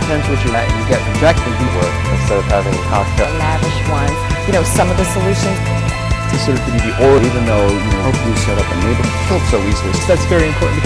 depends what you like. You get rejected work instead of having cocktail. Lavish ones. You know, some of the solutions. Considered to be the order, even though you set up a neighborhood killed so easily. So that's very important.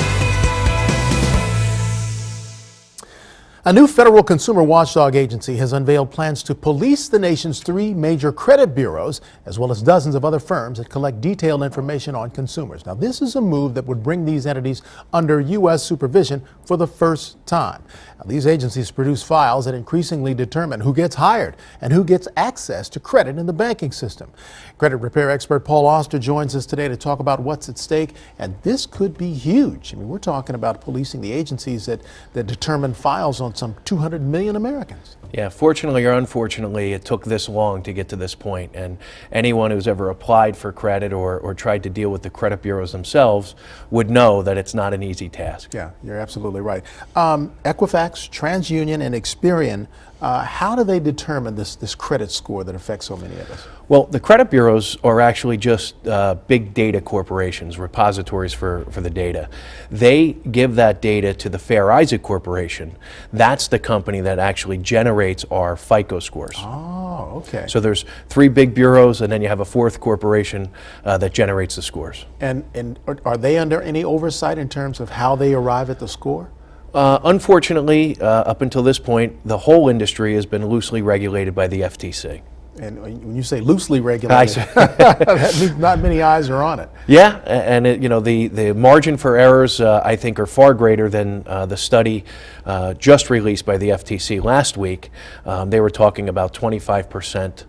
A new federal consumer watchdog agency has unveiled plans to police the nation's 3 major credit bureaus, as well as dozens of other firms that collect detailed information on consumers. Now, this is a move that would bring these entities under U.S. supervision for the first time. Now, these agencies produce files that increasingly determine who gets hired and who gets access to credit in the banking system. Credit repair expert Paul Oster joins us today to talk about what's at stake, and this could be huge. I mean, we're talking about policing the agencies that determine files on some 200 million Americans. Yeah, fortunately or unfortunately, it took this long to get to this point, and anyone who's ever applied for credit or tried to deal with the credit bureaus themselves would know that it's not an easy task. Yeah, you're absolutely right. Equifax, TransUnion, and Experian, how do they determine this credit score that affects so many of us? Well, the credit bureaus are actually just big data corporations, repositories for the data. They give that data to the Fair Isaac Corporation. That's the company that actually generates our FICO scores. Oh, okay. So there's 3 big bureaus, and then you have a 4th corporation that generates the scores. And are they under any oversight in terms of how they arrive at the score? Unfortunately, up until this point, the whole industry has been loosely regulated by the FTC. And when you say loosely regulated, that means not many eyes are on it. Yeah, and the margin for errors, I think, are far greater than the study just released by the FTC last week. They were talking about 25%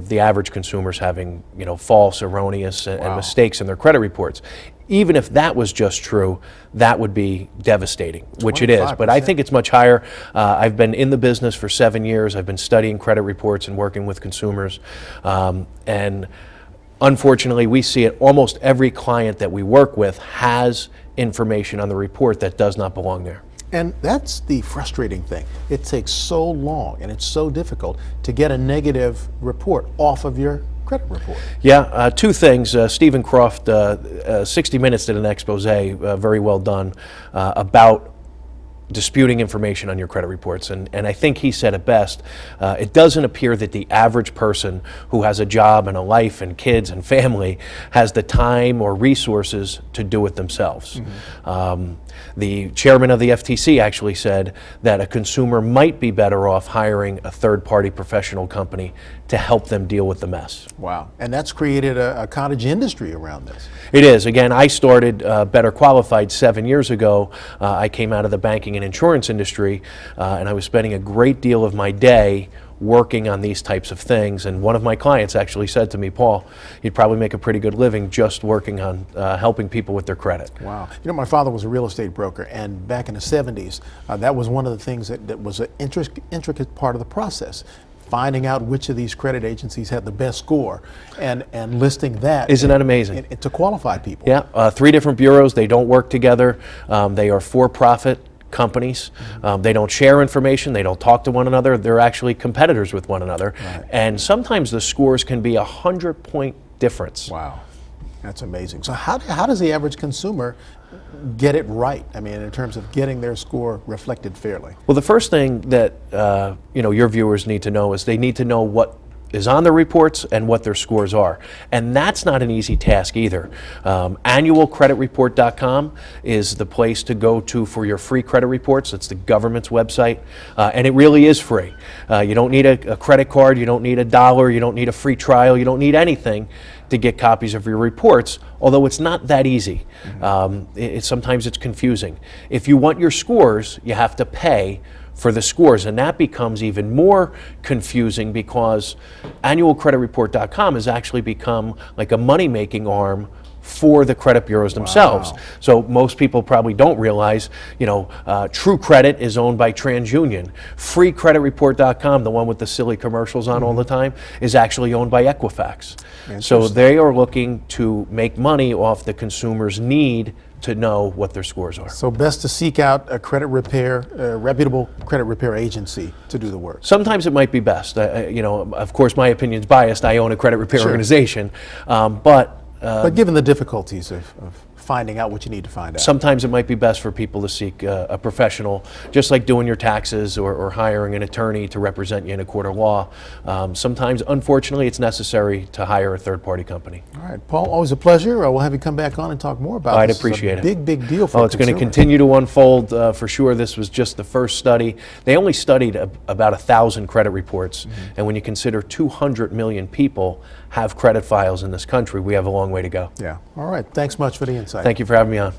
the average consumers having false, erroneous, and mistakes in their credit reports. Even if that was just true, that would be devastating, which it is. But I think it's much higher. I've been in the business for 7 years. I've been studying credit reports and working with consumers. And unfortunately, we see it. Almost every client that we work with has information on the report that does not belong there. And that's the frustrating thing. It takes so long and it's so difficult to get a negative report off of your credit report. Yeah, 2 things. Stephen Croft, 60 Minutes did an expose, very well done, about disputing information on your credit reports. And I think he said it best. It doesn't appear that the average person who has a job and a life and kids and family has the time or resources to do it themselves. Mm-hmm. The chairman of the FTC actually said that a consumer might be better off hiring a third-party professional company to help them deal with the mess. Wow. And that's created a cottage industry around this. It is. Again, I started Better Qualified 7 years ago. I came out of the banking and insurance industry, and I was spending a great deal of my day working on these types of things. And one of my clients actually said to me, Paul, you'd probably make a pretty good living just working on helping people with their credit. Wow. You know, my father was a real estate broker, and back in the 70s, that was one of the things that was an intricate part of the process. Finding out which of these credit agencies had the best score and listing that. Isn't that amazing? To qualify people. Yeah, 3 different bureaus. They don't work together. They are for-profit companies. Mm-hmm. They don't share information. They don't talk to one another. They're actually competitors with one another. Right. And sometimes the scores can be 100-point difference. Wow, that's amazing. So how does the average consumer get it right? I mean, in terms of getting their score reflected fairly. Well, the first thing that your viewers need to know is they need to know what is on their reports and what their scores are. And that's not an easy task either. Annualcreditreport.com is the place to go to for your free credit reports. It's the government's website, and it really is free. You don't need a credit card, you don't need $1, you don't need a free trial, you don't need anything to get copies of your reports, although it's not that easy. Mm-hmm. Sometimes it's confusing. If you want your scores, you have to pay for the scores, and that becomes even more confusing because annualcreditreport.com has actually become like a money-making arm for the credit bureaus themselves. Wow. So most people probably don't realize, True Credit is owned by TransUnion. FreeCreditReport.com, the one with the silly commercials on all the time, is actually owned by Equifax. So they are looking to make money off the consumer's need to know what their scores are. So best to seek out a credit repair, reputable credit repair agency to do the work. Sometimes it might be best. Of course, my opinion is biased. I own a credit repair organization, but given the difficulties of finding out what you need to find out. Sometimes it might be best for people to seek a professional, just like doing your taxes or hiring an attorney to represent you in a court of law. Sometimes, unfortunately, it's necessary to hire a third-party company. All right, Paul, always a pleasure. We'll have you come back on and talk more about I'd this. appreciate It's a it. big deal for Oh, it's going to consumers. continue to unfold for sure. This was just the first study. They only studied about 1,000 credit reports, and when you consider 200 million people have credit files in this country, we have a long way to go. Yeah. All right. Thanks much for the insight. Thank you for having me on.